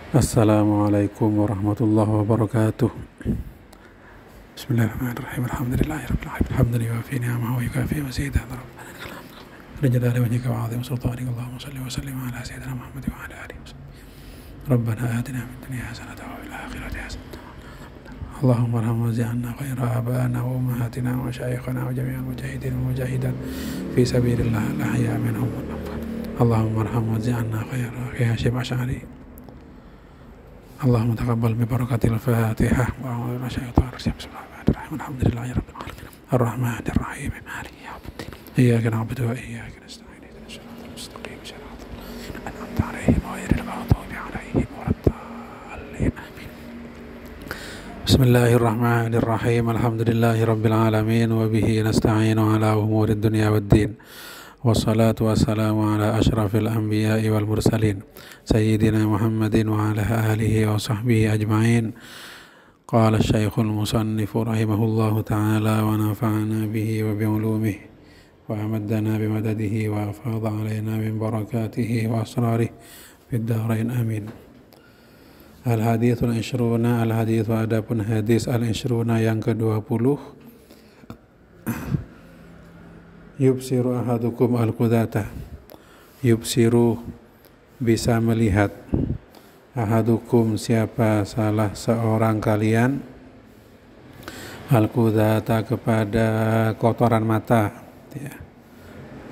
Assalamualaikum warahmatullahi wabarakatuh. Bismillahirrahmanirrahim. Alhamdulillahirabbil alamin. Hamdan yuwafi ni'amahu wa yukafi mazidah. Rijal wajhika wa 'azim sultanika. Allahumma shalli wa sallim ala sayyidina Muhammad wa ala alihi wasallam. Rabbana atina fid dunya hasanatan wa fil akhirati hasanatan. Allahumma arham wazi'anna khaira abana wa ummahatina wa masyayikhana wa jami'al mujahidin wa mujahidat fi sabilillah al-ahya minhum wal amwat. Allahumma arham wazi'anna khaira ya Syekh Asy'ari. Allahumma taqabbal bi barakatil Fatihah wa a'udzu minasyaitonir rajim. Bismillahirrahmanirrahim. Alhamdulillahirabbil alamin. Arrahmanir rahim. Maliki yaumiddin. Iyyaka na'budu wa iyyaka nasta'in. Ihdinas siratal mustaqim. Siratal ladzina an'amta 'alaihim ghairil maghdubi 'alaihim waladdallin. Amin. Bismillahirrahmanirrahim. Alhamdulillahirabbil alamin wa bihi nasta'inu 'ala umurid dunya waddin. Wassalatu wassalamu ala ashrafil anbiya'i wal mursalin sayyidina Muhammadin wa ala alihi wa sahbihi ajma'in. Qala syekhul musannifu rahimahullahu ta'ala wa nafa'ana bihi wa bi'ulumihi wa amaddana bimadadihi wa afadha alaina min barakatihi wa asrarihi fid darain amin. Al-hadithul ishruna, al-hadithu adapun hadis al-ishruna yang ke-20. Yubsiru ahadukum al-qudata. Yubsiru bisa melihat, ahadukum siapa salah seorang kalian, al-qudata kepada kotoran mata,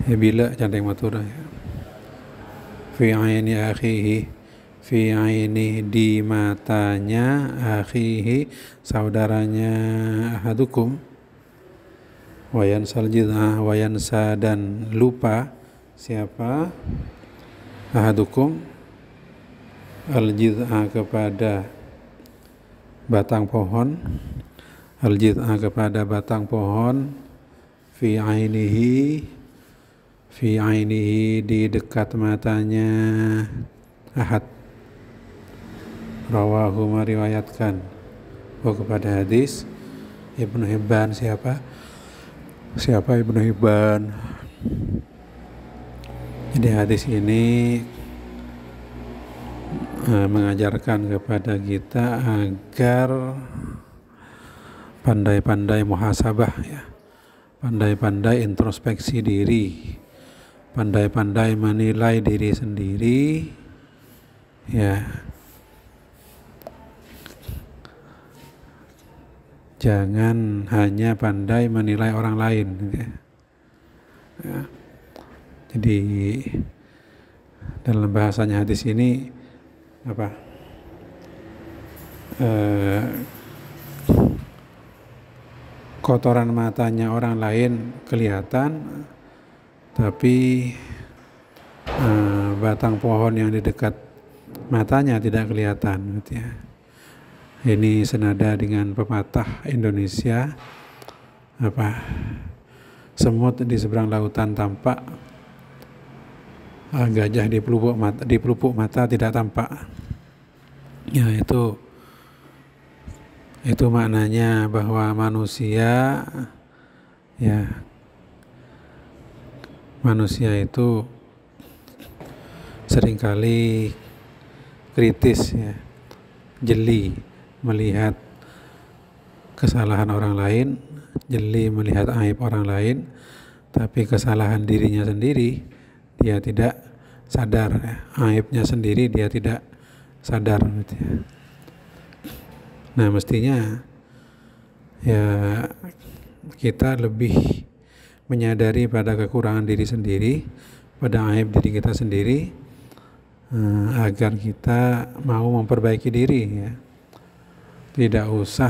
ya bila jandeng matura ya. Fi aini akhihi, fi aini di matanya, akhihi saudaranya ahadukum, wayansa al-jid'ah, wayansa dan lupa siapa ahadukum al-jid'ah kepada batang pohon, al-jid'ah kepada batang pohon, fi ainihi, fi ainihi di dekat matanya ahad. Rawahu meriwayatkan kepada hadis Ibnu Hibban. Siapa Ibnu Hibban? Jadi hadis ini mengajarkan kepada kita agar pandai-pandai muhasabah, ya, pandai-pandai introspeksi diri, pandai-pandai menilai diri sendiri, ya. Jangan hanya pandai menilai orang lain, ya. Jadi dalam bahasanya hadis ini apa? Kotoran matanya orang lain kelihatan, tapi batang pohon yang di dekat matanya tidak kelihatan, gitu ya. Ini senada dengan pepatah Indonesia, apa? Semut di seberang lautan tampak, gajah di pelupuk mata tidak tampak. Ya, itu maknanya bahwa manusia, ya, manusia itu seringkali kritis, ya, jeli melihat kesalahan orang lain, jeli melihat aib orang lain, tapi kesalahan dirinya sendiri dia tidak sadar, ya. Aibnya sendiri dia tidak sadar, gitu ya. Nah, mestinya ya kita lebih menyadari pada kekurangan diri sendiri, pada aib diri kita sendiri, agar kita mau memperbaiki diri, ya. Tidak usah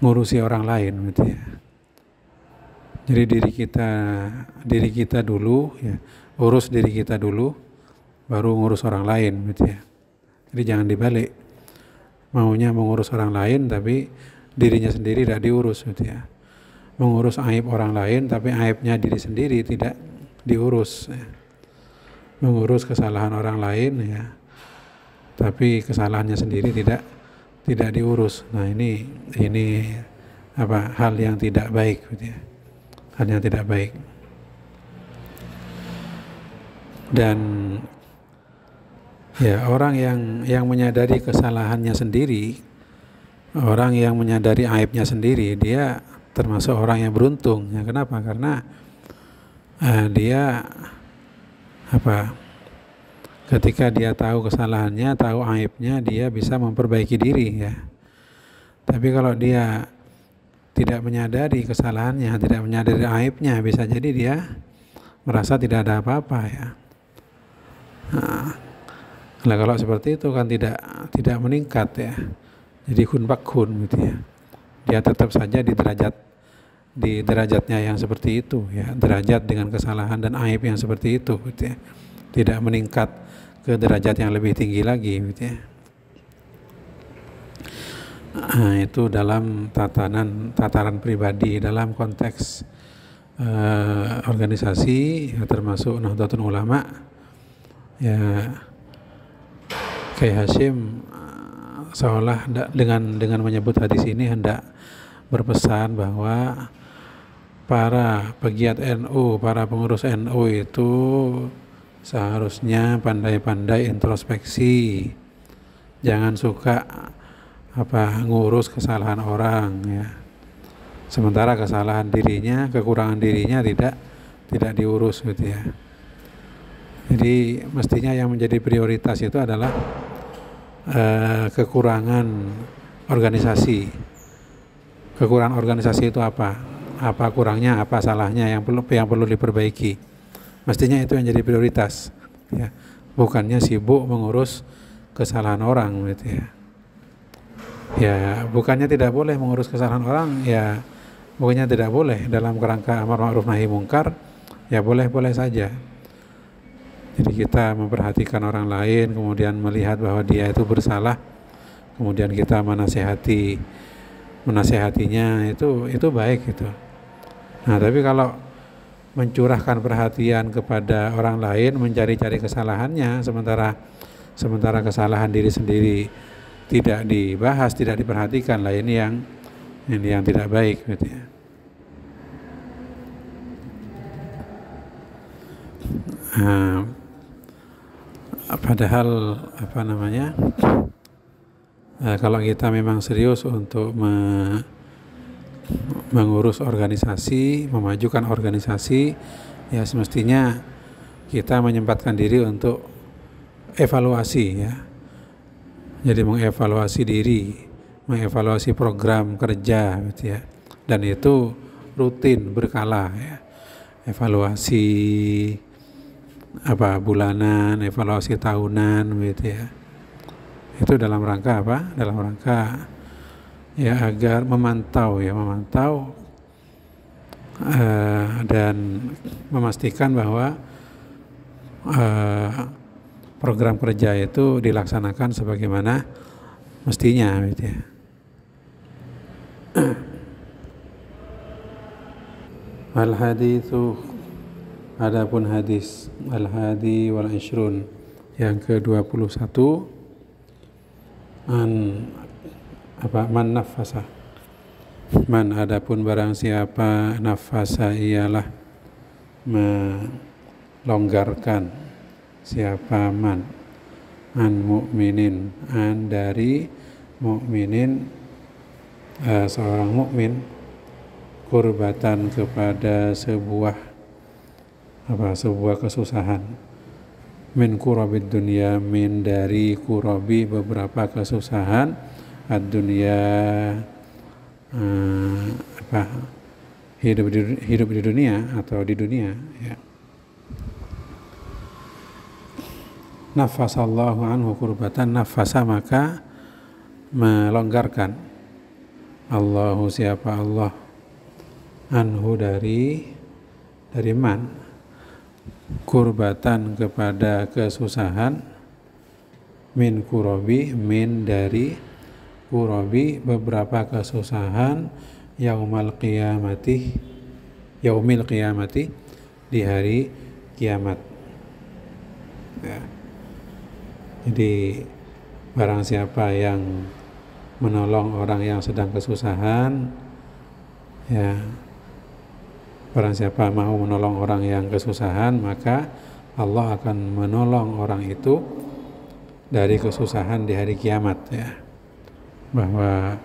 ngurusi orang lain, gitu ya. Jadi diri kita dulu, ya, urus diri kita dulu, baru ngurus orang lain, gitu ya. Jadi jangan dibalik, maunya mengurus orang lain tapi dirinya sendiri tidak diurus, gitu ya. Mengurus aib orang lain tapi aibnya diri sendiri tidak diurus, ya. Mengurus kesalahan orang lain, ya, tapi kesalahannya sendiri tidak diurus. Nah, ini hal yang tidak baik, gitu ya. Hal yang tidak baik. Dan Ya, orang yang menyadari kesalahannya sendiri, orang yang menyadari aibnya sendiri, dia termasuk orang yang beruntung. Ya, kenapa? Karena dia ketika dia tahu kesalahannya, tahu aibnya, dia bisa memperbaiki diri, ya. Tapi kalau dia tidak menyadari kesalahannya, tidak menyadari aibnya, bisa jadi dia merasa tidak ada apa-apa, ya. Nah, kalau seperti itu kan tidak meningkat, ya. Jadi kun fakhun gitu, ya. Dia tetap saja di derajatnya yang seperti itu, ya. Derajat dengan kesalahan dan aib yang seperti itu gitu, ya. Tidak meningkat ke derajat yang lebih tinggi lagi gitu, ya. Nah, itu dalam tataran pribadi, dalam konteks organisasi, ya, termasuk Nahdlatul Ulama, ya. Kiai Hasyim seolah dengan menyebut hadis ini hendak berpesan bahwa para pegiat NU, para pengurus NU itu seharusnya pandai-pandai introspeksi, jangan suka ngurus kesalahan orang, ya. Sementara kesalahan dirinya, kekurangan dirinya tidak diurus gitu, ya. Jadi mestinya yang menjadi prioritas itu adalah kekurangan organisasi. Kekurangan organisasi itu apa kurangnya, apa salahnya yang perlu diperbaiki. Mestinya itu yang jadi prioritas, ya. Bukannya sibuk mengurus kesalahan orang gitu, ya. Ya, bukannya tidak boleh mengurus kesalahan orang, ya. Bukannya tidak boleh dalam kerangka amar ma'ruf nahi mungkar, ya boleh-boleh saja. Jadi kita memperhatikan orang lain, kemudian melihat bahwa dia itu bersalah, kemudian kita menasehatinya, itu baik gitu. Nah, tapi kalau mencurahkan perhatian kepada orang lain, mencari-cari kesalahannya, sementara kesalahan diri sendiri tidak dibahas, tidak diperhatikan, lah ini yang tidak baik gitu, ya. Padahal kalau kita memang serius untuk mengurus organisasi, memajukan organisasi, ya semestinya kita menyempatkan diri untuk evaluasi, ya. Jadi mengevaluasi diri, mengevaluasi program kerja gitu, ya. Dan itu rutin berkala, ya. Evaluasi bulanan, evaluasi tahunan gitu, ya. Itu dalam rangka apa? Dalam rangka, ya, agar memantau dan memastikan bahwa program kerja itu dilaksanakan sebagaimana mestinya gitu, ya. Al-haditsu, adapun hadis al-hadi wal ishrun, yang ke-21, man nafasa, man adapun barang siapa, nafasa ialah melonggarkan, siapa man, an mukminin, an dari mukminin, seorang mukmin, kurbatan kepada sebuah kesusahan, min kurabid dunia, min dari kurabi beberapa kesusahan, ad-dunia, hidup di dunia atau di dunia, ya. Nafasallahu anhu kurbatan, nafasa maka melonggarkan, Allahu siapa Allah, anhu dari man, kurbatan kepada kesusahan, min kurabi, min dari kurabi beberapa kesusahan, yaumil qiyamati di hari kiamat, ya. Jadi barang siapa yang menolong orang yang sedang kesusahan, ya, barang siapa mau menolong orang yang kesusahan, maka Allah akan menolong orang itu dari kesusahan di hari kiamat ya, bahwa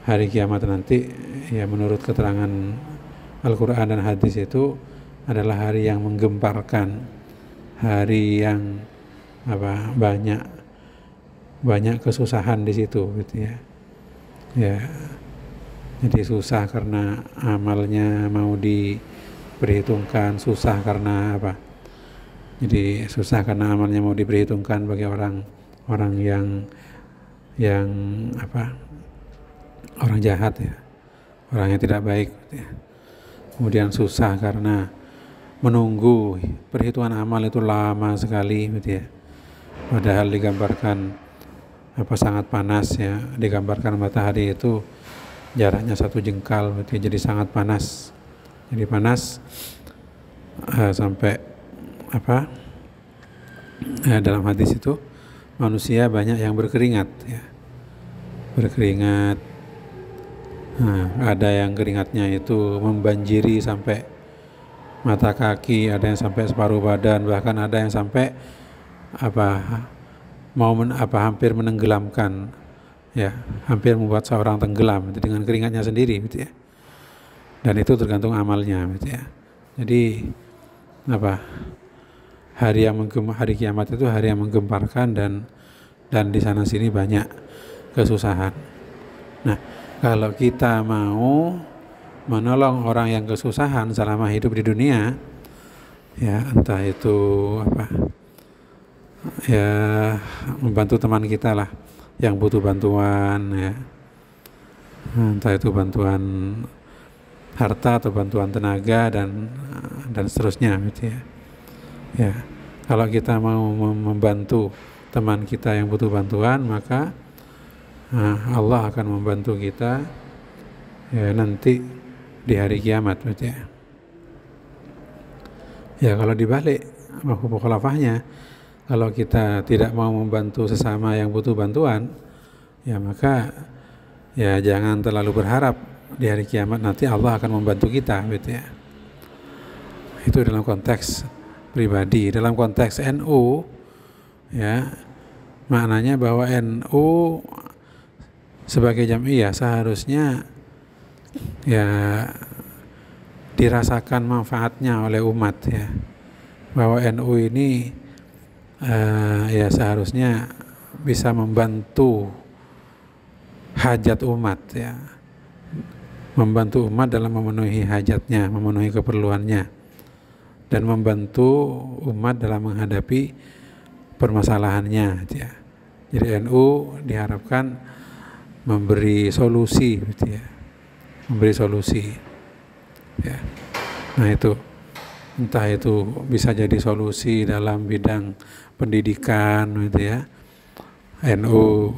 hari kiamat nanti ya menurut keterangan Al-Quran dan hadis itu adalah hari yang menggemparkan, hari yang banyak kesusahan di situ gitu ya. Ya, jadi susah karena amalnya mau diperhitungkan, susah karena apa? Jadi susah karena amalnya mau diperhitungkan bagi orang yang orang jahat ya, orang yang tidak baik gitu ya. Kemudian susah karena menunggu perhitungan amal itu lama sekali gitu ya. Padahal digambarkan sangat panas ya, digambarkan matahari itu jaraknya 1 jengkal gitu ya, jadi sangat panas. Jadi panas sampai dalam hadis itu manusia banyak yang berkeringat ya. Berkeringat. Ada yang keringatnya itu membanjiri sampai mata kaki, ada yang sampai separuh badan, bahkan ada yang sampai hampir menenggelamkan ya, hampir membuat seorang tenggelam dengan keringatnya sendiri gitu ya. Dan itu tergantung amalnya gitu ya. Jadi hari kiamat itu hari yang menggemparkan dan di sana sini banyak kesusahan. Nah, kalau kita mau menolong orang yang kesusahan selama hidup di dunia, ya entah itu ya membantu teman kita lah yang butuh bantuan ya, entah itu bantuan harta atau bantuan tenaga dan seterusnya gitu ya. Ya, kalau kita mau membantu teman kita yang butuh bantuan, maka Allah akan membantu kita ya nanti di hari kiamat gitu ya. Ya kalau dibalik mukhalafahnya, kalau kita tidak mau membantu sesama yang butuh bantuan, ya maka ya jangan terlalu berharap di hari kiamat nanti Allah akan membantu kita gitu ya. Itu dalam konteks pribadi. Dalam konteks NU ya, maknanya bahwa NU sebagai jamiah seharusnya ya dirasakan manfaatnya oleh umat ya, bahwa NU ini ya seharusnya bisa membantu hajat umat ya, membantu umat dalam memenuhi hajatnya, memenuhi keperluannya, dan membantu umat dalam menghadapi permasalahannya gitu ya. Jadi NU diharapkan memberi solusi gitu ya, memberi solusi ya. Nah itu entah itu bisa jadi solusi dalam bidang pendidikan gitu ya. NU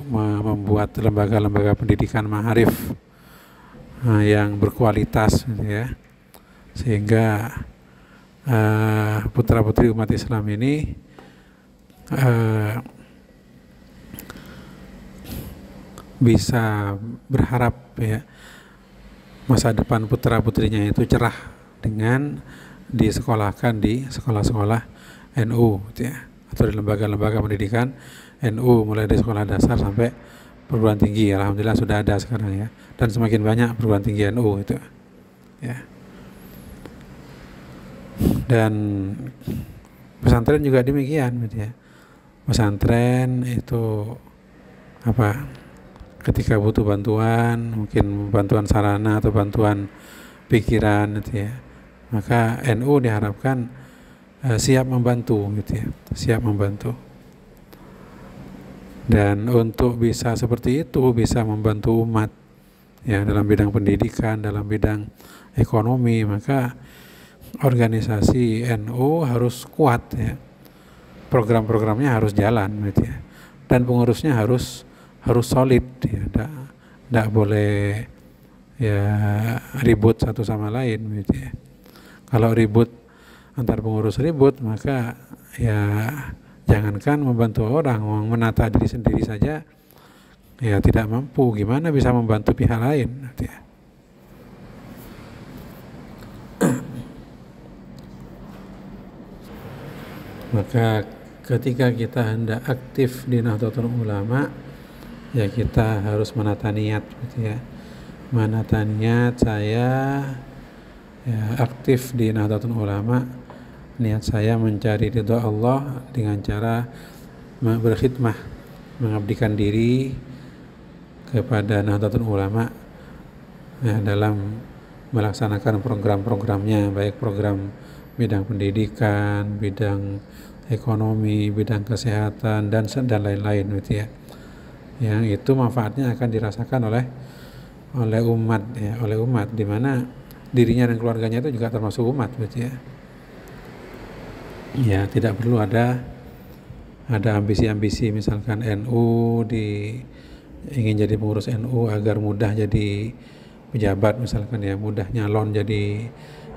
membuat lembaga-lembaga pendidikan ma'arif yang berkualitas gitu ya, sehingga putra-putri umat Islam ini bisa berharap ya masa depan putra-putrinya itu cerah dengan disekolahkan di sekolah-sekolah NU gitu ya, atau di lembaga-lembaga pendidikan NU mulai dari sekolah dasar sampai perguruan tinggi. Alhamdulillah sudah ada sekarang ya, dan semakin banyak perguruan tinggi NU itu ya. Dan pesantren juga demikian gitu ya. Pesantren itu ketika butuh bantuan, mungkin bantuan sarana atau bantuan pikiran gitu ya, maka NU diharapkan siap membantu gitu ya, siap membantu. Dan untuk bisa seperti itu, bisa membantu umat ya dalam bidang pendidikan, dalam bidang ekonomi, maka organisasi NU harus kuat ya, program-programnya harus jalan gitu ya, dan pengurusnya harus solid ya, tidak boleh ya ribut satu sama lain gitu ya. Kalau ribut antar pengurus ribut, maka ya jangankan membantu orang, menata diri sendiri saja ya tidak mampu, gimana bisa membantu pihak lain gitu ya. Maka ketika kita hendak aktif di Nahdlatul Ulama, ya kita harus menata niat gitu ya. Menata niat saya ya aktif di Nahdlatul Ulama, niat saya mencari ridha Allah dengan cara berkhidmah, mengabdikan diri kepada Nahdlatul Ulama ya, dalam melaksanakan program-programnya, baik program bidang pendidikan, bidang ekonomi, bidang kesehatan dan lain-lain gitu ya. Yang itu manfaatnya akan dirasakan oleh umat ya, oleh umat, di mana dirinya dan keluarganya itu juga termasuk umat gitu ya. Ya, tidak perlu ada ambisi-ambisi misalkan NU ingin jadi pengurus NU agar mudah jadi pejabat misalkan ya, mudah nyalon jadi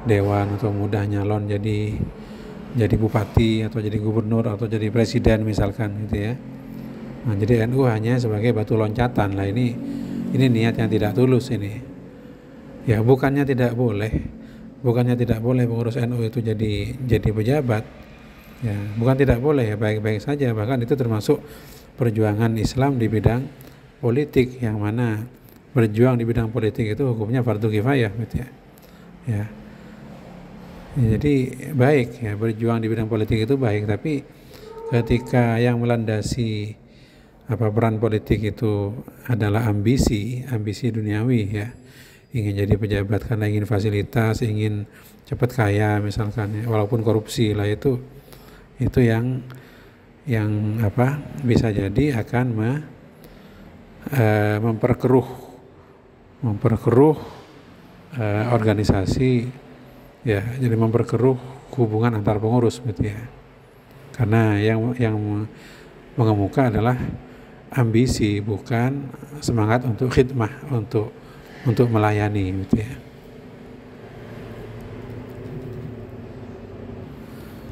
dewan atau mudah nyalon jadi bupati atau jadi gubernur atau jadi presiden misalkan gitu ya. Nah, jadi NU hanya sebagai batu loncatan lah, ini niat yang tidak tulus ini. Ya, bukannya tidak boleh pengurus NU itu jadi pejabat. Ya, bukan tidak boleh ya, baik-baik saja, bahkan itu termasuk perjuangan Islam di bidang politik, yang mana berjuang di bidang politik itu hukumnya fardu kifayah gitu ya. Ya. Jadi baik ya, berjuang di bidang politik itu baik, tapi ketika yang melandasi peran politik itu adalah ambisi duniawi ya, ingin jadi pejabat karena ingin fasilitas, ingin cepat kaya misalkan ya, walaupun korupsi lah, itu yang bisa jadi akan memperkeruh organisasi ya, jadi memperkeruh hubungan antar pengurus gitu ya. Karena yang mengemuka adalah ambisi, bukan semangat untuk khidmah, untuk melayani gitu ya.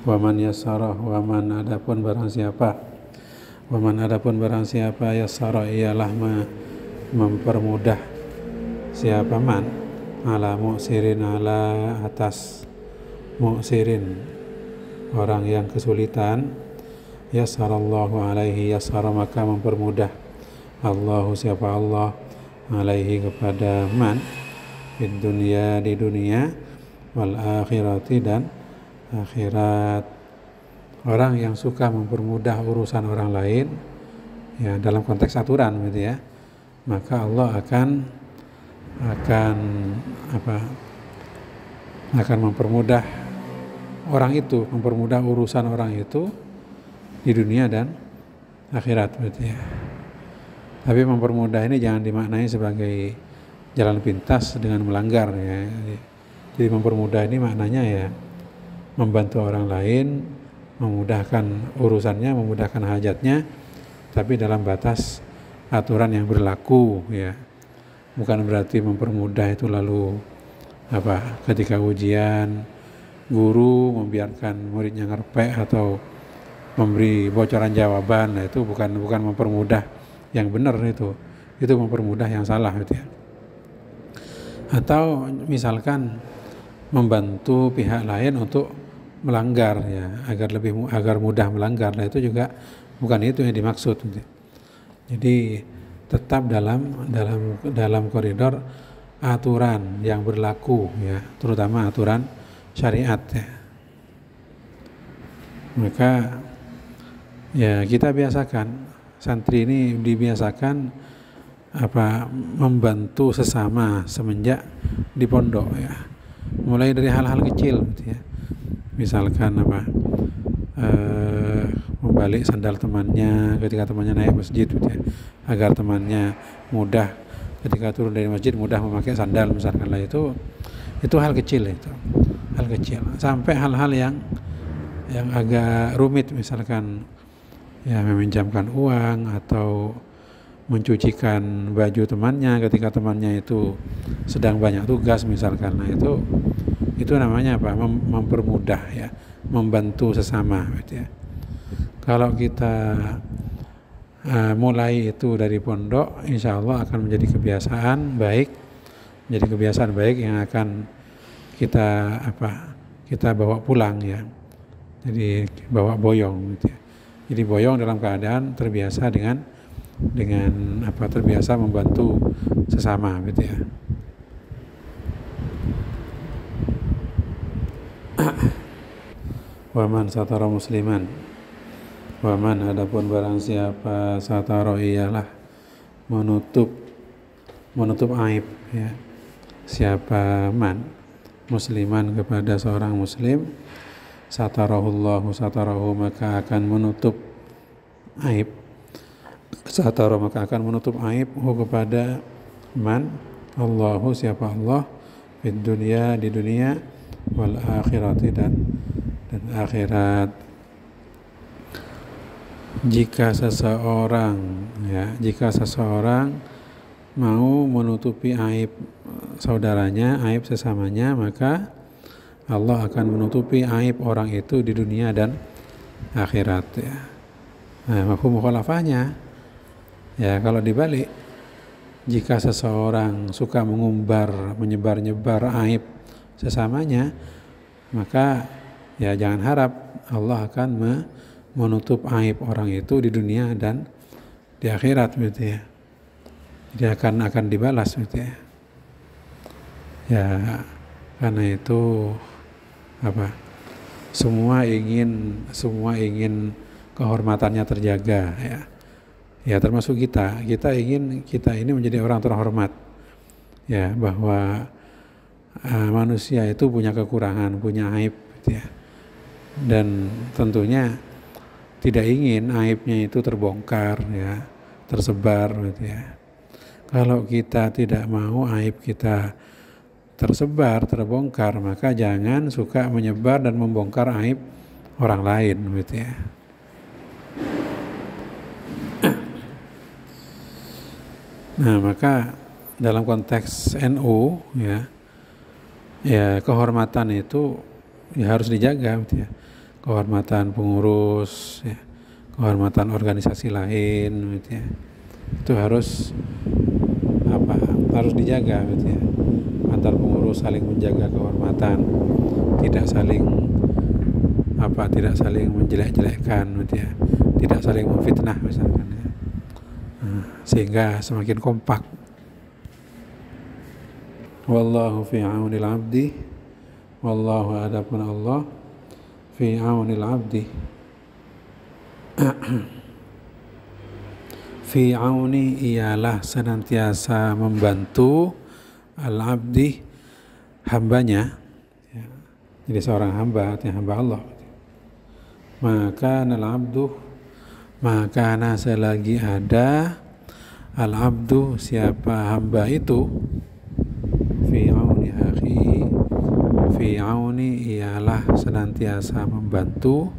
Waman yassara, adapun barang siapa yassara ialah mempermudah siapa man ala mu'sirin, ala atas mu'sirin orang yang kesulitan, yassarallahu alaihi, yassara maka mempermudah Allahu siapa Allah alaihi kepada man di dunia wal akhirati dan akhirat. Orang yang suka mempermudah urusan orang lain ya, dalam konteks aturan gitu ya, maka Allah akan mempermudah orang itu, mempermudah urusan orang itu di dunia dan akhirat gitu ya. Tapi mempermudah ini jangan dimaknai sebagai jalan pintas dengan melanggar ya. Jadi mempermudah ini maknanya ya membantu orang lain, memudahkan urusannya, memudahkan hajatnya, tapi dalam batas aturan yang berlaku ya. Bukan berarti mempermudah itu lalu ketika ujian guru membiarkan muridnya ngerpek atau memberi bocoran jawaban. Nah, itu bukan mempermudah yang benar, itu mempermudah yang salah gitu ya. Atau misalkan membantu pihak lain untuk melanggar ya, agar mudah melanggar. Nah, itu juga bukan itu yang dimaksud gitu. Jadi tetap dalam koridor aturan yang berlaku ya, terutama aturan syariat ya. Maka ya kita biasakan, santri ini dibiasakan membantu sesama semenjak di pondok ya. Mulai dari hal-hal kecil gitu ya. Misalkan membalik sandal temannya ketika temannya naik masjid gitu ya, agar temannya mudah ketika turun dari masjid mudah memakai sandal misalkan lah, itu hal kecil, sampai hal-hal yang agak rumit, misalkan ya meminjamkan uang atau mencucikan baju temannya ketika temannya itu sedang banyak tugas misalkan. Nah, itu namanya mempermudah ya, membantu sesama gitu ya. Kalau kita mulai itu dari pondok, insya Allah akan menjadi kebiasaan baik yang akan kita bawa pulang ya. Jadi bawa boyong gitu ya. Jadi boyong dalam keadaan terbiasa dengan terbiasa membantu sesama gitu ya. Waman satara musliman, waman adapun barang siapa satara ialah menutup aib ya, siapa man musliman kepada seorang muslim, satarahullahu satarahu maka akan menutup aib, satara maka akan menutup aib kepada man Allahu siapa Allah fid dunya di dunia wal akhirati dan akhirat. Jika seseorang mau menutupi aib saudaranya, aib sesamanya, maka Allah akan menutupi aib orang itu di dunia dan akhirat ya. Nah, mafhum mukhalafahnya ya, kalau dibalik, jika seseorang suka menyebar-nyebar aib sesamanya, maka ya jangan harap Allah akan menutup aib orang itu di dunia dan di akhirat gitu ya. Dia akan dibalas gitu ya. Ya karena itu semua ingin kehormatannya terjaga ya. Ya termasuk kita ingin kita ini menjadi orang terhormat ya, bahwa manusia itu punya kekurangan, punya aib gitu ya. Dan tentunya tidak ingin aibnya itu terbongkar ya, tersebar gitu ya. Kalau kita tidak mau aib kita tersebar, terbongkar, maka jangan suka menyebar dan membongkar aib orang lain gitu ya. Nah, maka dalam konteks NU ya kehormatan itu ya harus dijaga gitu ya. Kehormatan pengurus ya, kehormatan organisasi lain gitu ya. Itu harus dijaga gitu ya. Antar pengurus saling menjaga kehormatan, tidak saling menjelek-jelekkan gitu ya. Tidak saling memfitnah misalkan ya. Sehingga semakin kompak. Wallahu fi aunil abdi, wallahu adapun Allah fi aunil abdi. Fi auni ialah senantiasa membantu al-abdi hambanya ya. Jadi seorang hamba artinya hamba Allah. Maka al-abdu maka selagi ada al-abdu siapa hamba itu fi auni akhi, fi auni ialah senantiasa membantu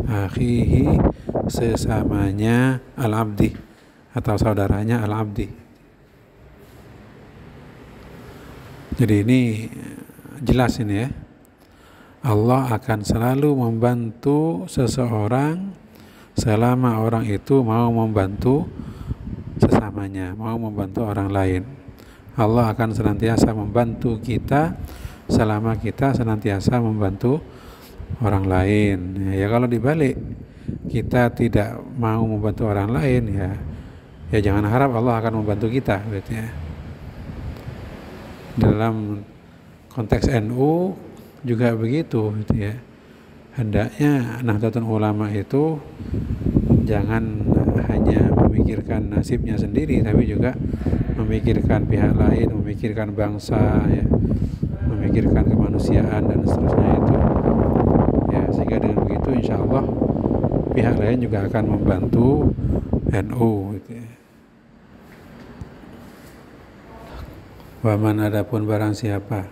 akhihi sesamanya al-abdi atau saudaranya al-abdi. Jadi ini jelas ini ya, Allah akan selalu membantu seseorang selama orang itu mau membantu sesamanya, mau membantu orang lain. Allah akan senantiasa membantu kita selama kita senantiasa membantu orang lain. Ya kalau dibalik kita tidak mau membantu orang lain ya jangan harap Allah akan membantu kita gitu ya. Dalam konteks NU juga begitu gitu ya. Hendaknya Nahdlatul Ulama itu jangan hanya memikirkan nasibnya sendiri, tapi juga memikirkan pihak lain, memikirkan bangsa ya, memikirkan kemanusiaan dan seterusnya itu ya, sehingga dengan begitu insya Allah pihak lain juga akan membantu NU gitu ya. Waman adapun barang siapa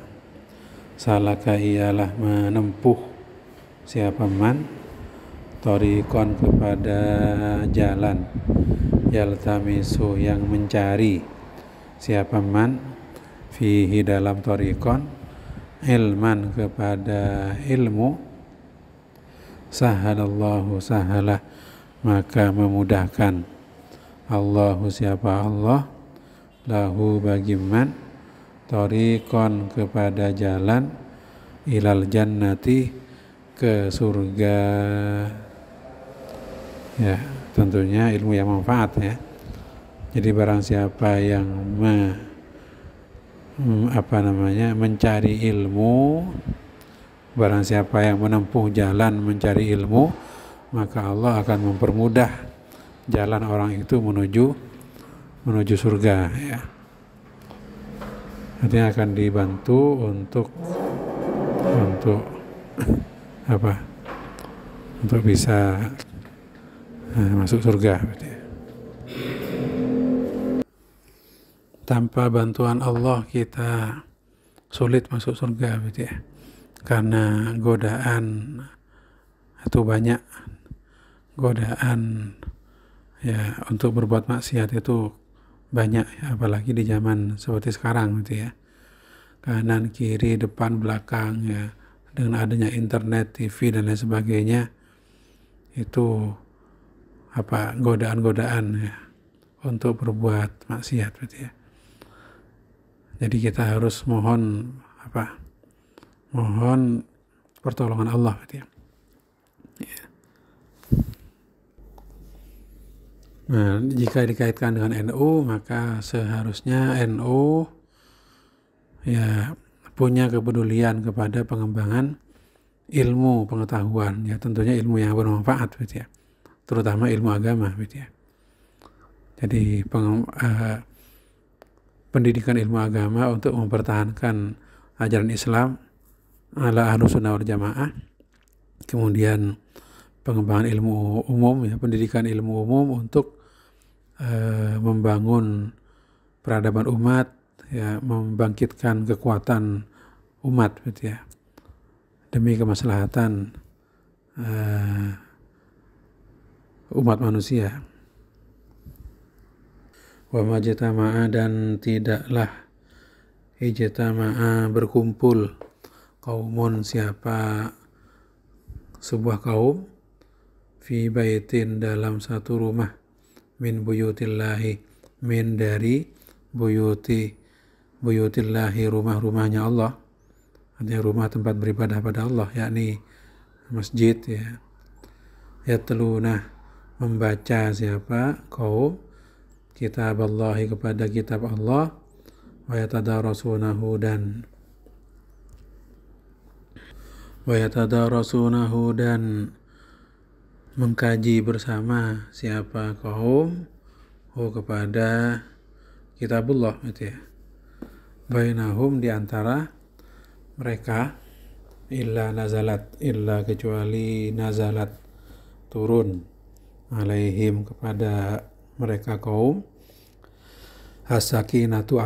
salaka ialah menempuh siapa man thoriqon kepada jalan, yaltamisu yang mencari siapa man fihi dalam thoriqon ilman kepada ilmu, sahalallahu sahalah maka memudahkan Allahu siapa Allah lahu bagi man thoriqon kepada jalan ilal jannati ke surga. Ya, tentunya ilmu yang manfaat ya. Jadi barang siapa yang mencari ilmu, barang siapa yang menempuh jalan mencari ilmu, maka Allah akan mempermudah jalan orang itu menuju surga ya. Artinya akan dibantu untuk apa? Untuk bisa masuk surga. Tanpa bantuan Allah kita sulit masuk surga, gitu ya. Karena godaan itu banyak, godaan ya untuk berbuat maksiat itu banyak, ya, apalagi di zaman seperti sekarang, gitu ya. Kanan, kiri, depan, belakang, ya, dengan adanya internet, TV dan lain sebagainya, itu godaan-godaan ya untuk berbuat maksiat, gitu ya. Jadi kita harus mohon pertolongan Allah, gitu ya. Nah, jika dikaitkan dengan NU, maka seharusnya NU ya punya kepedulian kepada pengembangan ilmu pengetahuan, ya tentunya ilmu yang bermanfaat, gitu ya. Terutama ilmu agama, gitu ya. Jadi pendidikan ilmu agama untuk mempertahankan ajaran Islam ala Ahlus Sunnah wal Jamaah, kemudian pengembangan ilmu umum, ya pendidikan ilmu umum untuk membangun peradaban umat, ya membangkitkan kekuatan umat, gitu ya, demi kemaslahatan umat manusia. Wa majtama'a, dan tidaklah ijtama'a berkumpul kaumun sebuah kaum fi baitin dalam satu rumah min buyutillahi, min dari buyutillahi rumah-rumahnya Allah, artinya rumah tempat beribadah pada Allah, yakni masjid ya. Yatluna, membaca kaum kitab Allahi, kepada kitab Allah, wa yatadarasunahu, dan mengkaji bersama kaum kepada kitabullah, gitu ya. Bainahum, di antara mereka, illa kecuali nazalat, turun, alaihim, kepada mereka kaum, as-sakinatu,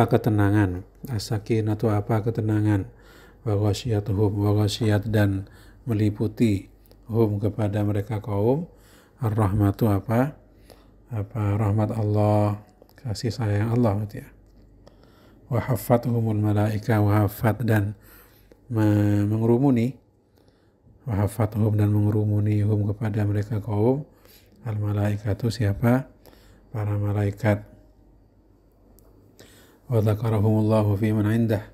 ketenangan, as-sakinatu, ketenangan, wa ghasyiyat, dan meliputi hum, kepada mereka kaum, ar-rahmatu, rahmat Allah, kasih sayang Allah, gitu ya. Wa haffathumul malaika, dan mengerumuni, hum, kepada mereka kaum, al-malaikatu, para malaikat. Wa dzakarahumullahu fi man indah,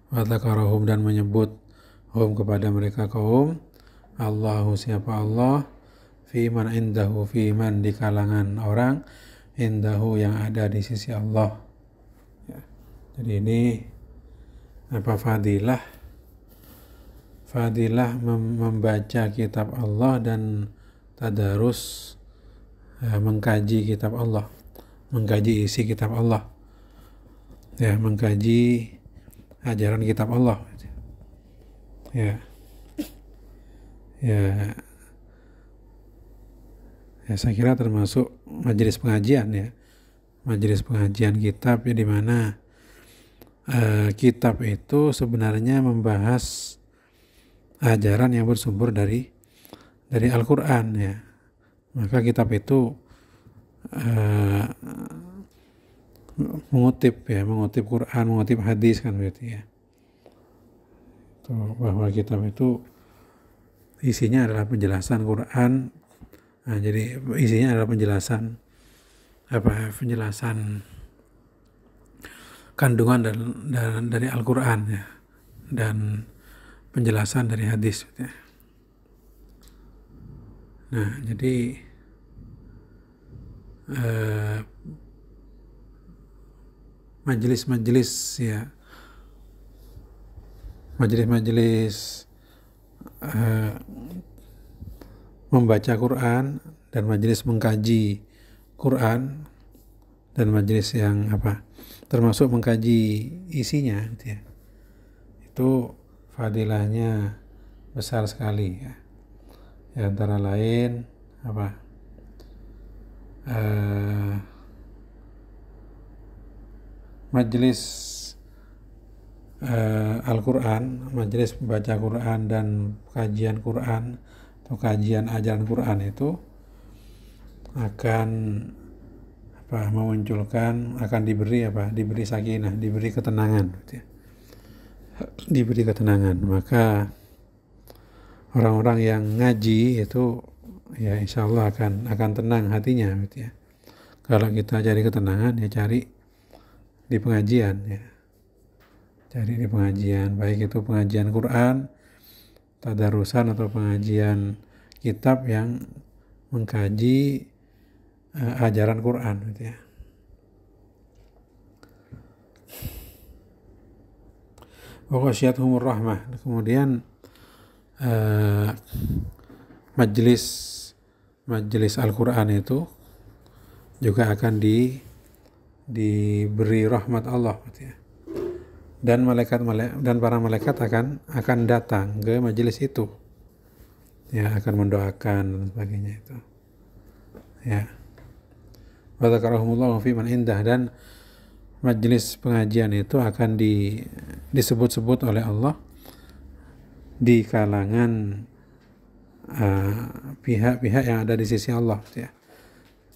wa dzakarahum, dan menyebut hum, kepada mereka kaum, Allahu, Allah, fi man indahu, fi man, di kalangan orang, indahu, yang ada di sisi Allah ya. Jadi ini fadilah membaca kitab Allah dan tadarus, mengkaji kitab Allah, mengkaji isi kitab Allah, ya, mengkaji ajaran kitab Allah, ya saya kira termasuk majelis pengajian, ya, majelis pengajian kitab, ya, di mana kitab itu sebenarnya membahas ajaran yang bersumber dari Al-Quran, ya. Maka kitab itu mengutip Quran, mengutip hadis, kan, berarti, ya. Bahwa kitab itu isinya adalah penjelasan Quran. Nah, jadi isinya adalah penjelasan kandungan dari Al-Quran, ya, dan penjelasan dari hadis, ya. Nah, jadi majelis-majelis ya, majelis-majelis membaca Quran dan majelis mengkaji Quran dan majelis yang termasuk mengkaji isinya gitu ya, itu fadilahnya besar sekali ya. Antara lain majelis Al-Quran, majelis membaca Quran dan kajian Quran atau kajian ajaran Quran itu akan memunculkan, akan diberi sakinah, diberi ketenangan gitu ya. Diberi ketenangan, maka orang-orang yang ngaji itu ya insya Allah akan tenang hatinya gitu ya. Kalau kita cari ketenangan ya cari di pengajian ya, cari di pengajian, baik itu pengajian Quran, tadarusan atau pengajian kitab yang mengkaji ajaran Quran gitu ya. Wa ghasyiyatuhumur rahmah. Kemudian majelis Al-Quran itu juga akan diberi rahmat Allah gitu ya. Dan para malaikat akan datang ke majelis itu ya, akan mendoakan dan sebagainya itu ya. Wa dzakarahumullahu fi man indah, dan majelis pengajian itu akan disebut-sebut oleh Allah di kalangan pihak-pihak yang ada di sisi Allah ya.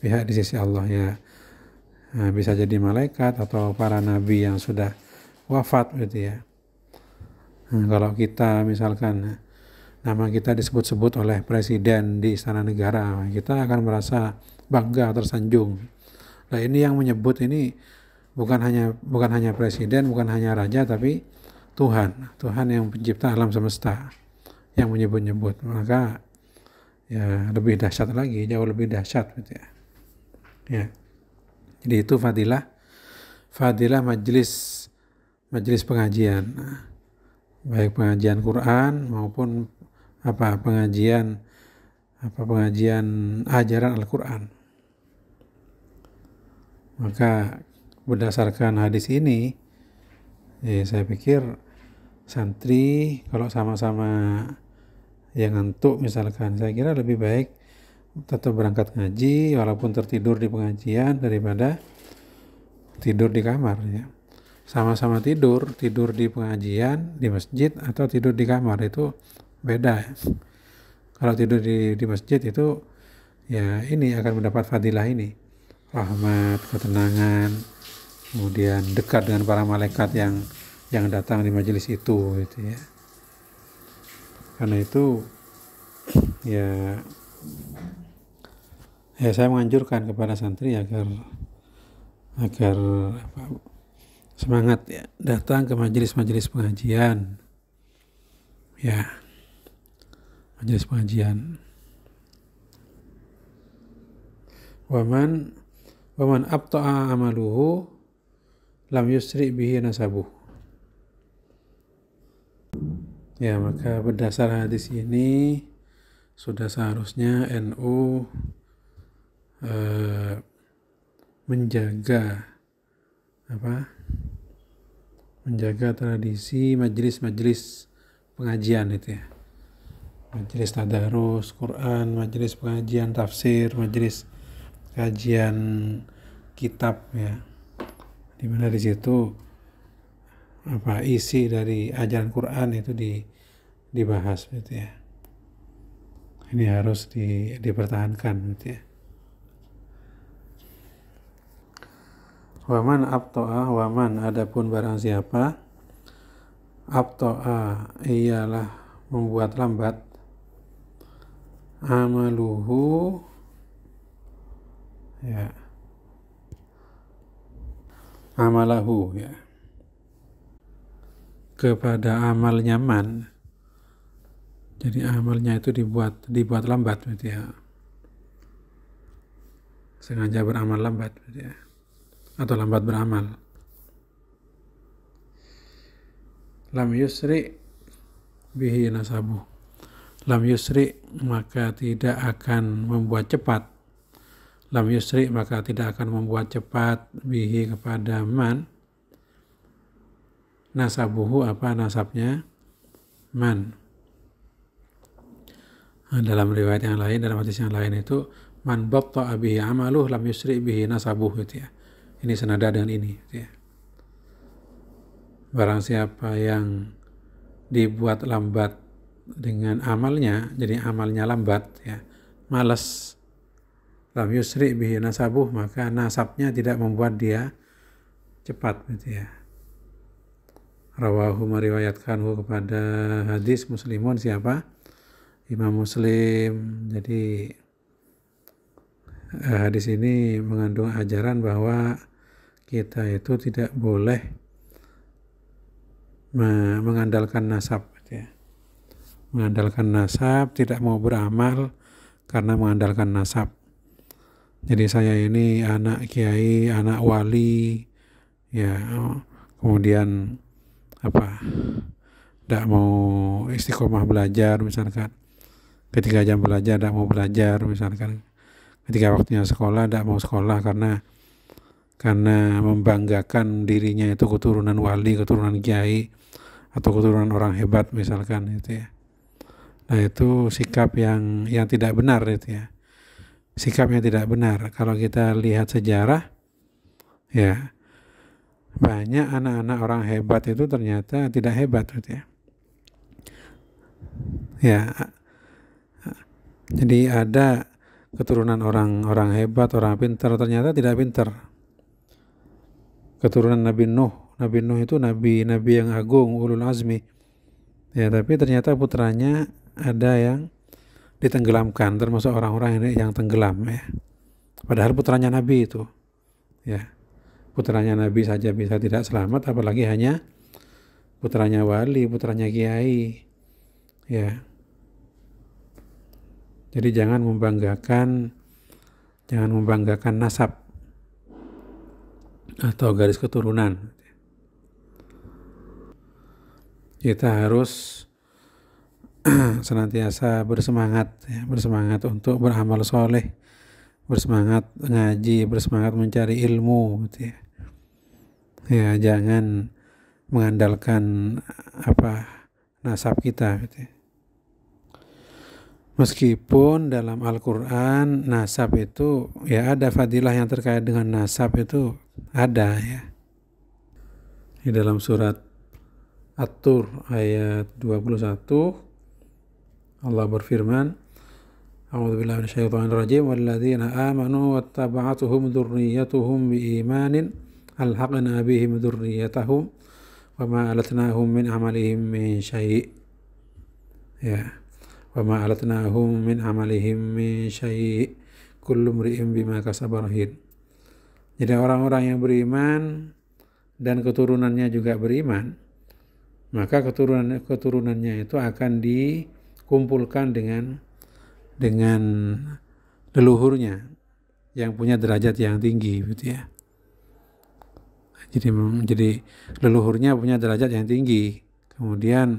Pihak di sisi Allah ya, bisa jadi malaikat atau para nabi yang sudah wafat gitu ya. Kalau kita misalkan nama kita disebut-sebut oleh presiden di istana negara, kita akan merasa bangga, tersanjung. Nah, ini yang menyebut ini bukan hanya presiden, bukan hanya raja, tapi Tuhan yang pencipta alam semesta yang menyebut-nyebut. Maka ya lebih dahsyat lagi, jauh lebih dahsyat gitu ya. Ya. Jadi itu fadilah majelis pengajian, baik pengajian Quran maupun pengajian ajaran Al-Quran. Maka berdasarkan hadis ini ya, saya pikir santri kalau sama-sama yang ngantuk misalkan, saya kira lebih baik tetap berangkat ngaji walaupun tertidur di pengajian daripada tidur di kamar ya. Sama-sama tidur di pengajian di masjid atau tidur di kamar itu beda ya. Kalau tidur di masjid itu ya ini akan mendapat fadilah ini, rahmat, ketenangan, kemudian dekat dengan para malaikat yang datang di majelis itu gitu ya. Karena itu ya saya menganjurkan kepada santri agar semangat ya datang ke majelis-majelis pengajian ya, majelis pengajian. Waman abta'a amaluhu lam yusri bihi nasabuh. Ya, maka berdasar hadis ini sudah seharusnya NU menjaga tradisi majelis pengajian itu ya. Majelis tadarus Quran, majelis pengajian tafsir, majelis kajian kitab ya. Di mana di situ isi dari ajaran Quran itu dibahas gitu ya. Ini harus dipertahankan gitu ya. Waman abto'ah, waman adapun barang siapa abto'ah ialah membuat lambat amaluhu ya, amalahu ya, kepada amal nyaman. Jadi amalnya itu dibuat lambat gitu ya. sengaja beramal lambat ya. Atau lambat beramal. Lam yusri bihi nasabuh. Lam yusri maka tidak akan membuat cepat. Lam yusri maka tidak akan membuat cepat bihi kepada man. Nasabuhu apa nasabnya? Man. Dalam riwayat yang lain, dalam hadis yang lain itu man batta'a bihi amaluh lam yusri bihi nasabuh gitu ya. Ini senada dengan ini gitu ya. Barang siapa yang dibuat lambat dengan amalnya, jadi amalnya lambat ya, malas, lam yusri bihi nasabuh, maka nasabnya tidak membuat dia cepat gitu ya. Rawahu meriwayatkanhu kepada hadis Muslimun siapa? Imam Muslim. Jadi hadis ini mengandung ajaran bahwa kita itu tidak boleh mengandalkan nasab gitu ya. Mengandalkan nasab, tidak mau beramal karena mengandalkan nasab. Jadi saya ini anak kiai, anak wali ya, kemudian tidak mau istiqomah belajar misalkan, ketika jam belajar tidak mau belajar misalkan, ketika waktunya sekolah tidak mau sekolah karena membanggakan dirinya itu keturunan wali, keturunan kiai atau keturunan orang hebat misalkan itu ya. Nah itu sikap yang tidak benar itu ya, sikapnya tidak benar. Kalau kita lihat sejarah ya, banyak anak-anak orang hebat itu ternyata tidak hebat gitu ya. Ya, jadi ada keturunan orang hebat, orang pintar ternyata tidak pintar. Keturunan Nabi Nuh itu nabi yang agung, ulul azmi. Ya, tapi ternyata putranya ada yang ditenggelamkan, termasuk orang-orang yang tenggelam ya. Padahal putranya Nabi itu. Ya. Putranya Nabi saja bisa tidak selamat, apalagi hanya putranya wali, putranya kiai. Ya. Jadi jangan membanggakan nasab atau garis keturunan. Kita harus senantiasa bersemangat untuk beramal soleh, bersemangat ngaji, bersemangat mencari ilmu gitu ya. Ya, jangan mengandalkan nasab kita gitu ya. Meskipun dalam Al-Quran nasab itu ya ada fadilah yang terkait dengan nasab itu ada ya. Di dalam surat At-Tur ayat 21 Allah berfirman, A'udzubillahi minasyaitonir rajim, walladzina amanu wattaba'atuhum dzurriyyatuhum biimanin alhaqna bihim dzurriyyatahum wama alatnahum min amalihim min syai'. Ya. Wama alatnahum min amalihim min syai' kullu mri'in bima kasaba rahin. Jadi orang-orang yang beriman dan keturunannya juga beriman, maka keturunannya itu akan dikumpulkan dengan leluhurnya yang punya derajat yang tinggi gitu ya. Jadi leluhurnya punya derajat yang tinggi, kemudian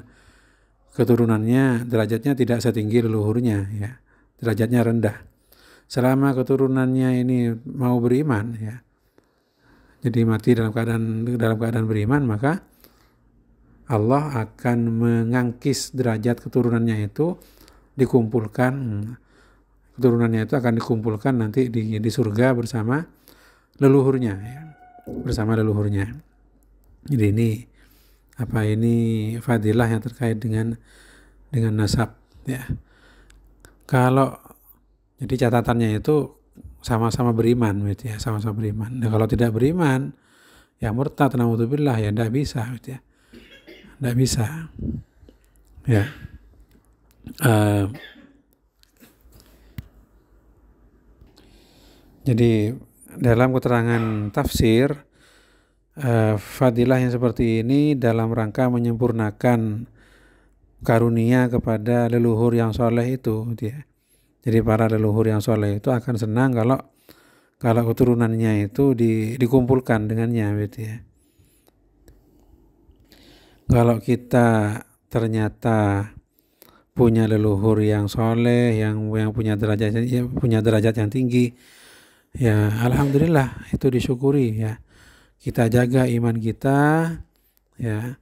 keturunannya derajatnya tidak setinggi leluhurnya ya, derajatnya rendah. Selama keturunannya ini mau beriman ya, jadi mati dalam keadaan beriman, maka Allah akan mengangkis derajat keturunannya itu, dikumpulkan, keturunannya itu akan dikumpulkan nanti di surga bersama leluhurnya ya. Bersama leluhurnya. Jadi ini fadilah yang terkait dengan nasab ya. Kalau jadi catatannya itu sama-sama beriman gitu ya, sama-sama beriman. Nah, kalau tidak beriman ya murtad, naudzubillah ya, tidak bisa gitu ya. Tidak bisa. Ya. Jadi dalam keterangan tafsir, fadilah yang seperti ini dalam rangka menyempurnakan karunia kepada leluhur yang soleh itu gitu ya. Jadi para leluhur yang soleh itu akan senang kalau keturunannya itu dikumpulkan dengannya gitu ya. Kalau kita ternyata punya leluhur yang soleh, yang punya derajat yang tinggi, ya alhamdulillah itu disyukuri ya. Kita jaga iman kita ya,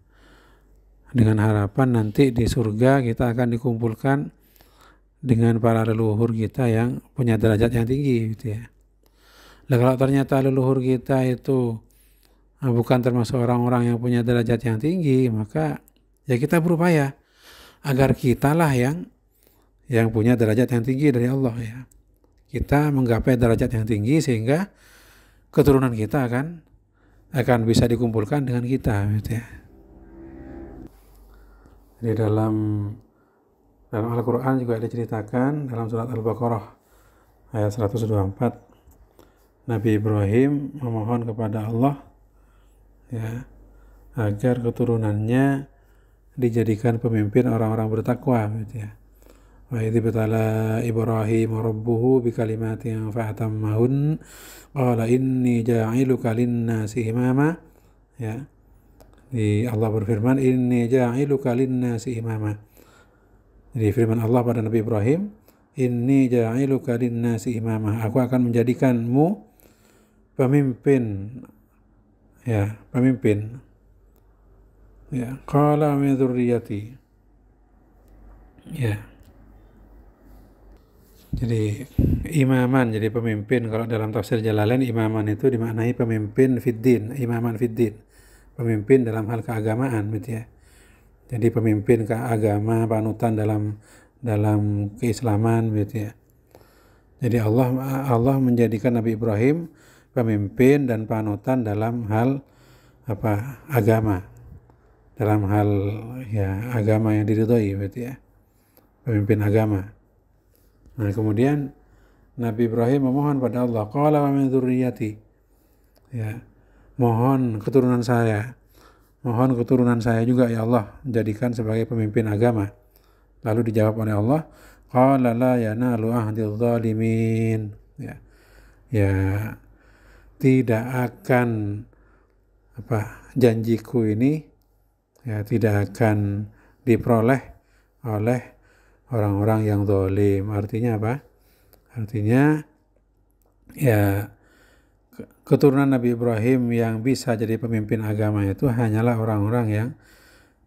dengan harapan nanti di surga kita akan dikumpulkan dengan para leluhur kita yang punya derajat yang tinggi gitu ya. Nah, kalau ternyata leluhur kita itu bukan termasuk orang-orang yang punya derajat yang tinggi, maka ya kita berupaya agar kitalah yang punya derajat yang tinggi dari Allah ya. Kita menggapai derajat yang tinggi sehingga keturunan kita akan bisa dikumpulkan dengan kita gitu ya. Jadi dalam Al-Quran juga diceritakan dalam surat Al-Baqarah ayat 124, Nabi Ibrahim memohon kepada Allah ya agar keturunannya dijadikan pemimpin orang-orang bertakwa gitu ya. Wa idh ibtala Ibrahim rabbuhu bikalimatin fa'atammahun qala inni ja'iluka lin-nasi imama ya. Allah berfirman inni ja'iluka lin-nasi imama. Jadi firman Allah pada Nabi Ibrahim, inni ja'iluka lin-nasi imama. Aku akan menjadikanmu pemimpin ya, pemimpin. Ya, qala min dzurriyyati. Ya. Jadi imaman, jadi pemimpin. Kalau dalam tafsir Jalalain, imaman itu dimaknai pemimpin fiddin, imaman fiddin. Pemimpin dalam hal keagamaan gitu ya. Jadi pemimpin keagama, panutan dalam keislaman gitu ya. Jadi Allah menjadikan Nabi Ibrahim pemimpin dan panutan dalam hal agama. Dalam hal ya agama yang diridhoi berarti ya, pemimpin agama. Nah kemudian Nabi Ibrahim memohon pada Allah, qala wa min dzurriyyati ya, mohon keturunan saya juga ya Allah, jadikan sebagai pemimpin agama. Lalu dijawab oleh Allah, qala la yanalu ahdidz zalimin ya tidak akan janjiku ini ya tidak akan diperoleh oleh orang-orang yang zalim. Artinya apa? Artinya ya keturunan Nabi Ibrahim yang bisa jadi pemimpin agama itu hanyalah orang-orang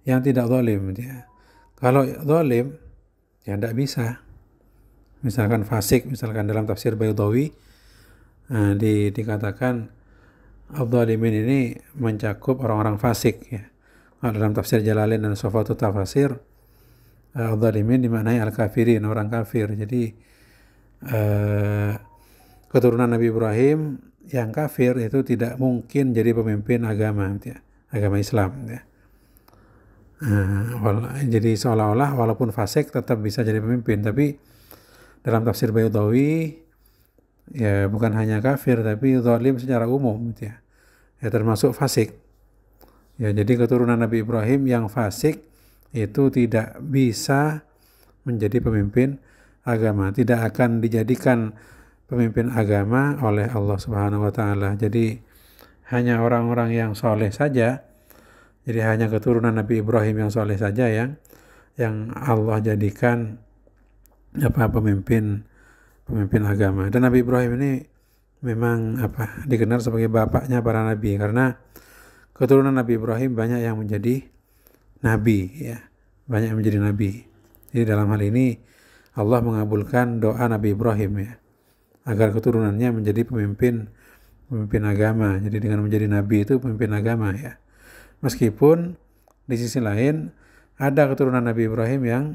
yang tidak zalim ya. Kalau zalim ya tidak bisa. Misalkan fasik, misalkan dalam tafsir Baydawi dikatakan al-zalimin ini mencakup orang-orang fasik ya. Dalam tafsir Jalalain dan Sofatut Tafasir, al-zalimin dimaknai al-kafirin, orang kafir. Jadi keturunan Nabi Ibrahim yang kafir itu tidak mungkin jadi pemimpin agama ya, agama Islam ya. Jadi seolah-olah walaupun fasik tetap bisa jadi pemimpin, tapi dalam tafsir Baydawi ya bukan hanya kafir tapi zalim secara umum ya. Ya termasuk fasik. Ya, jadi keturunan Nabi Ibrahim yang fasik itu tidak bisa menjadi pemimpin agama, tidak akan dijadikan pemimpin agama oleh Allah Subhanahu wa taala. Jadi hanya orang-orang yang soleh saja, jadi hanya keturunan Nabi Ibrahim yang soleh saja yang Allah jadikan pemimpin agama. Dan Nabi Ibrahim ini memang dikenal sebagai bapaknya para nabi, karena keturunan Nabi Ibrahim banyak yang menjadi nabi ya, banyak yang menjadi nabi. Jadi dalam hal ini Allah mengabulkan doa Nabi Ibrahim ya, agar keturunannya menjadi pemimpin agama. Jadi dengan menjadi nabi itu pemimpin agama ya. Meskipun di sisi lain ada keturunan Nabi Ibrahim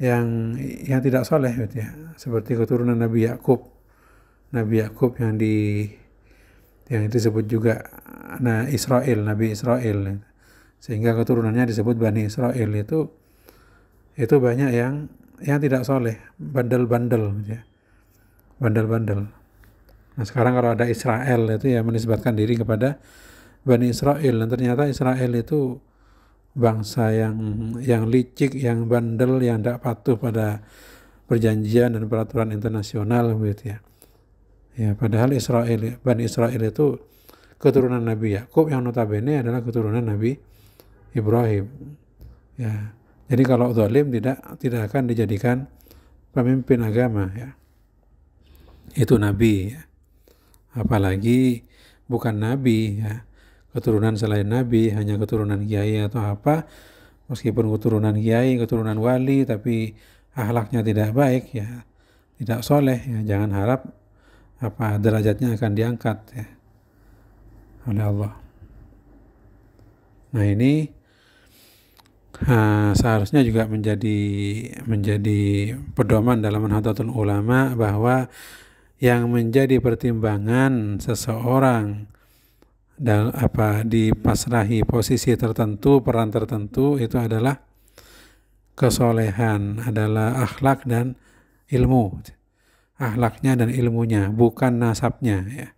yang tidak soleh gitu ya, seperti keturunan Nabi Yakub yang disebut juga Nabi Israel, sehingga keturunannya disebut Bani Israel. Itu banyak yang tidak soleh, bandel-bandel gitu ya, bandel-bandel. Nah sekarang kalau ada Israel itu ya menisbatkan diri kepada Bani Israel, dan ternyata Israel itu bangsa yang licik, yang bandel, yang tidak patuh pada perjanjian dan peraturan internasional gitu ya. Ya, padahal Bani Israel itu keturunan Nabi Yakub yang notabene adalah keturunan Nabi Ibrahim. Ya. Jadi kalau zalim tidak akan dijadikan pemimpin agama, ya. Itu nabi, ya. Apalagi bukan nabi, ya. Keturunan selain nabi, hanya keturunan kiai atau apa, meskipun keturunan kiai, keturunan wali, tapi akhlaknya tidak baik, ya, tidak soleh, ya, jangan harap derajatnya akan diangkat, ya, oleh Allah. Nah, ini seharusnya juga menjadi pedoman dalam Nahdlatul Ulama, bahwa yang menjadi pertimbangan seseorang dipasrahi posisi tertentu, peran tertentu, itu adalah kesolehan, adalah akhlak dan ilmu. Akhlaknya dan ilmunya, bukan nasabnya, ya.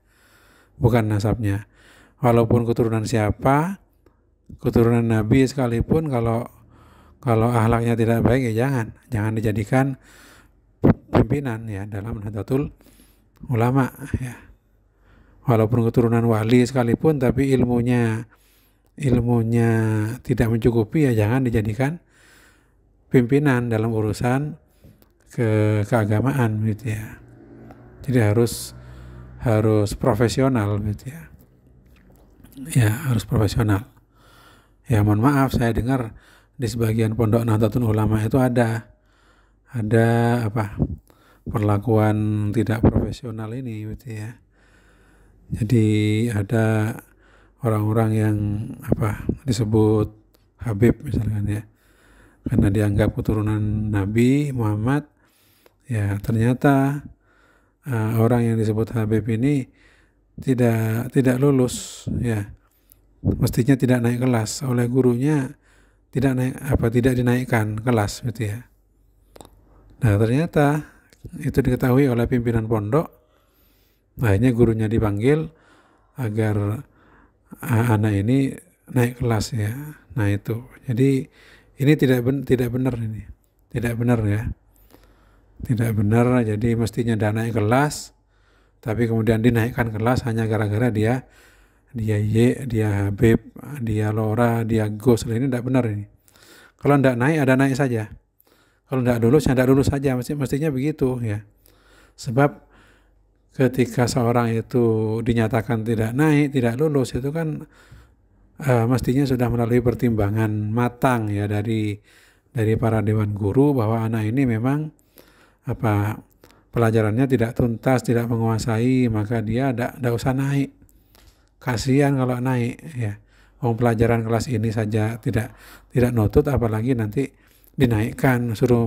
Bukan nasabnya. Walaupun keturunan siapa, keturunan Nabi sekalipun, kalau akhlaknya tidak baik, ya jangan dijadikan pimpinan, ya, dalam Nahdlatul Ulama, ya. Walaupun keturunan wali sekalipun, tapi ilmunya tidak mencukupi, ya jangan dijadikan pimpinan dalam urusan keagamaan, gitu, ya. Jadi harus profesional, gitu, ya. Ya, harus profesional. Ya, mohon maaf, saya dengar di sebagian pondok Nahdlatul Ulama itu ada perlakuan tidak profesional ini, gitu, ya. Jadi ada orang-orang yang disebut Habib misalkan, ya, karena dianggap keturunan Nabi Muhammad, ya ternyata orang yang disebut Habib ini tidak lulus, ya, mestinya tidak naik kelas oleh gurunya, tidak dinaikkan kelas, gitu, ya. Nah, ternyata itu diketahui oleh pimpinan pondok. Akhirnya gurunya dipanggil agar anak ini naik kelas, ya. Nah, itu. Jadi ini tidak benar ini. Tidak benar, ya. Tidak benar. Jadi mestinya dia naik kelas, tapi kemudian dinaikkan kelas hanya gara-gara dia Habib, dia Lora, dia Gus. Ini tidak benar ini. Kalau tidak naik, ada naik saja. Kalau tidak lulus, ya tidak lulus saja. Mestinya begitu, ya. Sebab ketika seorang itu dinyatakan tidak naik, tidak lulus, itu kan mestinya sudah melalui pertimbangan matang, ya, dari para dewan guru, bahwa anak ini memang pelajarannya tidak tuntas, tidak menguasai, maka dia tidak usah naik. Kasihan kalau naik, ya. Pelajaran kelas ini saja tidak nutut, apalagi nanti dinaikkan, suruh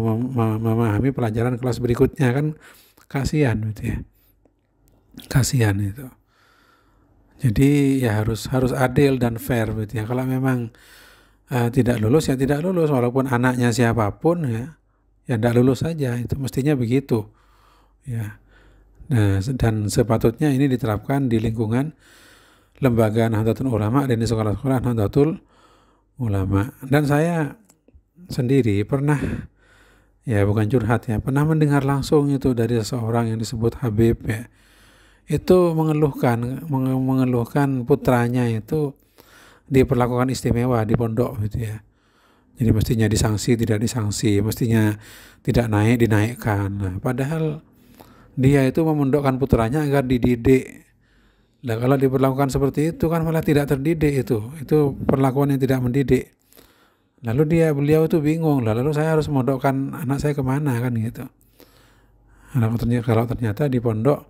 memahami pelajaran kelas berikutnya, kan kasihan, gitu, ya. Kasihan itu. Jadi ya harus adil dan fair, gitu, ya. Kalau memang tidak lulus, ya tidak lulus, walaupun anaknya siapapun, ya tidak lulus saja, itu mestinya begitu, ya. Nah, dan sepatutnya ini diterapkan di lingkungan lembaga Nahdlatul Ulama dan di sekolah-sekolah Nahdlatul Ulama. Dan saya sendiri pernah, ya bukan curhat, ya, pernah mendengar langsung itu dari seseorang yang disebut Habib, ya. Itu mengeluhkan putranya itu diperlakukan istimewa di pondok, gitu, ya. Jadi mestinya disanksi, tidak disanksi, mestinya tidak naik, dinaikkan. Nah, padahal dia itu memondokkan putranya agar dididik. Nah, kalau diperlakukan seperti itu kan malah tidak terdidik, itu perlakuan yang tidak mendidik. Lalu beliau itu bingung, lalu saya harus memondokkan anak saya kemana, kan, gitu. Kalau ternyata di pondok,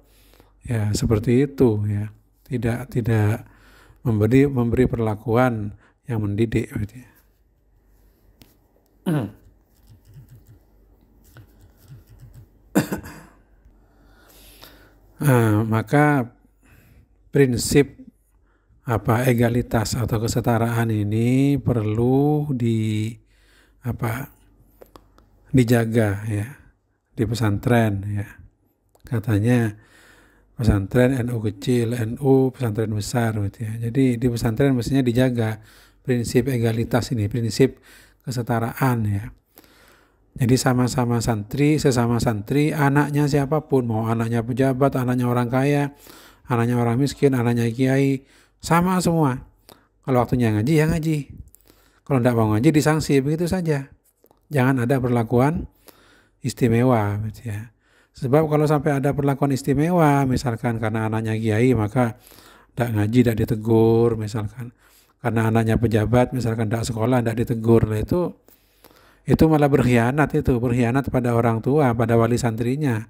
ya seperti itu, ya, tidak memberi perlakuan yang mendidik, gitu, ya. Maka prinsip egalitas atau kesetaraan ini perlu dijaga, ya, di pesantren, ya. Katanya pesantren NU kecil, NU pesantren besar, gitu, ya. Jadi di pesantren mestinya dijaga prinsip egalitas ini, prinsip kesetaraan, ya. Jadi sama-sama santri, sesama santri, anaknya siapapun, mau anaknya pejabat, anaknya orang kaya, anaknya orang miskin, anaknya kiai, sama semua. Kalau waktunya ngaji, ya ngaji. Kalau tidak mau ngaji, disanksi, begitu saja. Jangan ada perlakuan istimewa, gitu ya. Sebab kalau sampai ada perlakuan istimewa, misalkan karena anaknya kiai, maka tidak ngaji, tidak ditegur, misalkan. Karena anaknya pejabat, misalkan tidak sekolah, tidak ditegur, nah itu malah berkhianat pada orang tua, pada wali santrinya.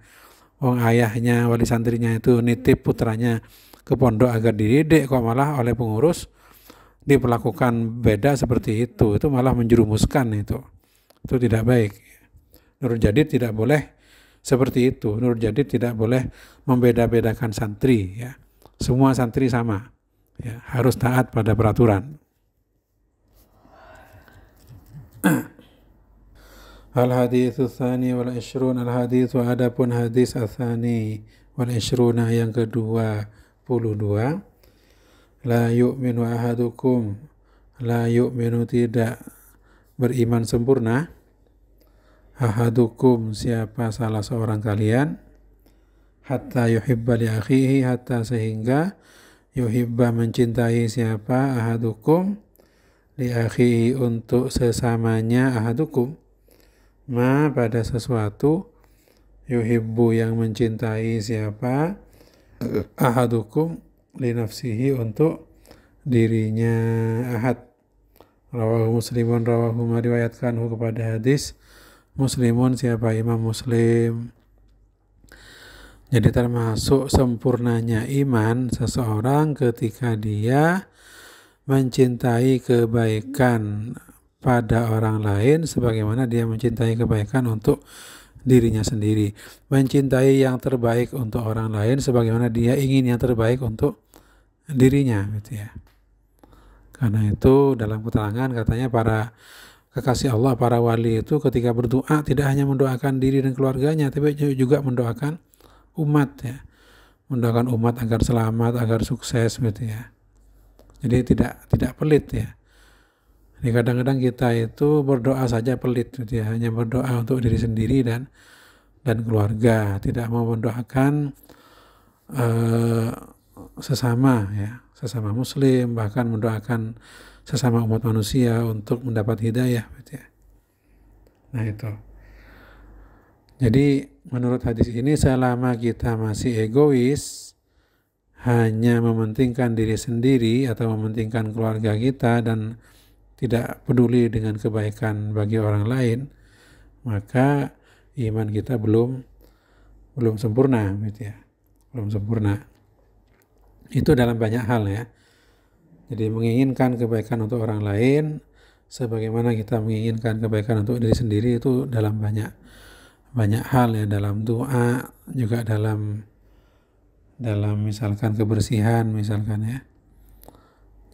Ayahnya, wali santrinya itu nitip putranya ke pondok agar dididik, kok malah oleh pengurus diperlakukan beda seperti itu malah menjerumuskan itu tidak baik. Nurul Jadid tidak boleh seperti itu. Nurul Jadid tidak boleh membeda-bedakan santri, ya. Semua santri sama, ya, harus taat pada peraturan. Al-haditsu tsani wal 'ishrun, al-haditsu adapun hadis tsani wal 'ishruna yang ke-22, la yu'minu ahadukum, la yu'minu tidak beriman sempurna, ahadukum siapa salah seorang kalian, hatta yuhibba li akhihi, hatta sehingga yuhibba mencintai siapa, ahadukum li akhihi untuk sesamanya, ahadukum ma pada sesuatu, yuhibbu yang mencintai siapa, ahadukum li nafsihi untuk dirinya ahad. Rawahu Muslimun, rawahu meriwayatkanhu kepada hadis Muslimun siapa Imam Muslim. Jadi termasuk sempurnanya iman seseorang ketika dia mencintai kebaikan pada orang lain sebagaimana dia mencintai kebaikan untuk dirinya sendiri, mencintai yang terbaik untuk orang lain sebagaimana dia ingin yang terbaik untuk dirinya, gitu ya. Karena itu dalam keterangan katanya para kekasih Allah, para wali itu ketika berdoa tidak hanya mendoakan diri dan keluarganya, tapi juga mendoakan umat, ya, mendoakan umat agar selamat, agar sukses, gitu ya. Jadi tidak pelit, ya. Jadi kadang-kadang kita itu berdoa saja pelit, gitu ya, hanya berdoa untuk diri sendiri dan keluarga, tidak mau mendoakan sesama, ya, sesama muslim, bahkan mendoakan sesama umat manusia untuk mendapat hidayah, gitu ya. Nah itu. Jadi menurut hadis ini, selama kita masih egois, hanya mementingkan diri sendiri atau mementingkan keluarga kita dan tidak peduli dengan kebaikan bagi orang lain, maka iman kita belum sempurna, gitu ya. Belum sempurna. Itu dalam banyak hal, ya. Jadi menginginkan kebaikan untuk orang lain sebagaimana kita menginginkan kebaikan untuk diri sendiri itu dalam banyak hal, ya, dalam doa, juga dalam misalkan kebersihan, misalkan, ya.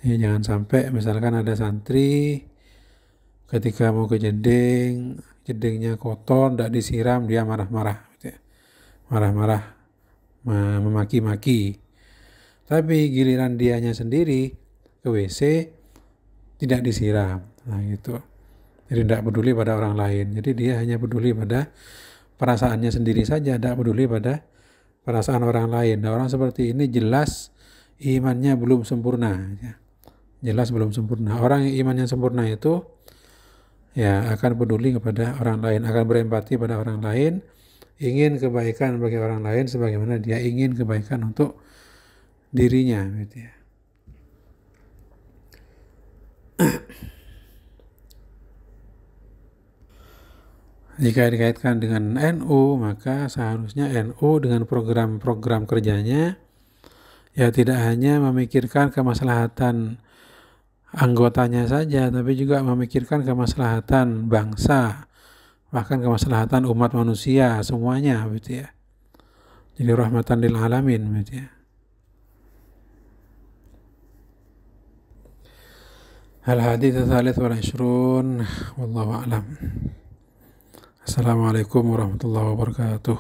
Jadi jangan sampai misalkan ada santri ketika mau ke jedingnya kotor, tidak disiram, dia marah-marah, gitu ya. Marah-marah, memaki-maki. Tapi giliran dianya sendiri ke WC tidak disiram. Nah gitu. Jadi tidak peduli pada orang lain. Jadi dia hanya peduli pada perasaannya sendiri saja, tidak peduli pada perasaan orang lain. Nah, orang seperti ini jelas imannya belum sempurna, ya. Jelas belum sempurna. Orang yang imannya sempurna itu, ya, akan peduli kepada orang lain, akan berempati pada orang lain, ingin kebaikan bagi orang lain sebagaimana dia ingin kebaikan untuk dirinya, gitu ya. Jika dikaitkan dengan NU, maka seharusnya NU dengan program-program kerjanya, ya, tidak hanya memikirkan kemaslahatan anggotanya saja, tapi juga memikirkan kemaslahatan bangsa, bahkan kemaslahatan umat manusia semuanya, gitu ya. Jadi rahmatan lil alamin, gitu ya. Al-hadits tsalits wal 'ishrun, wallahu a'lam. Assalamualaikum warahmatullahi wabarakatuh.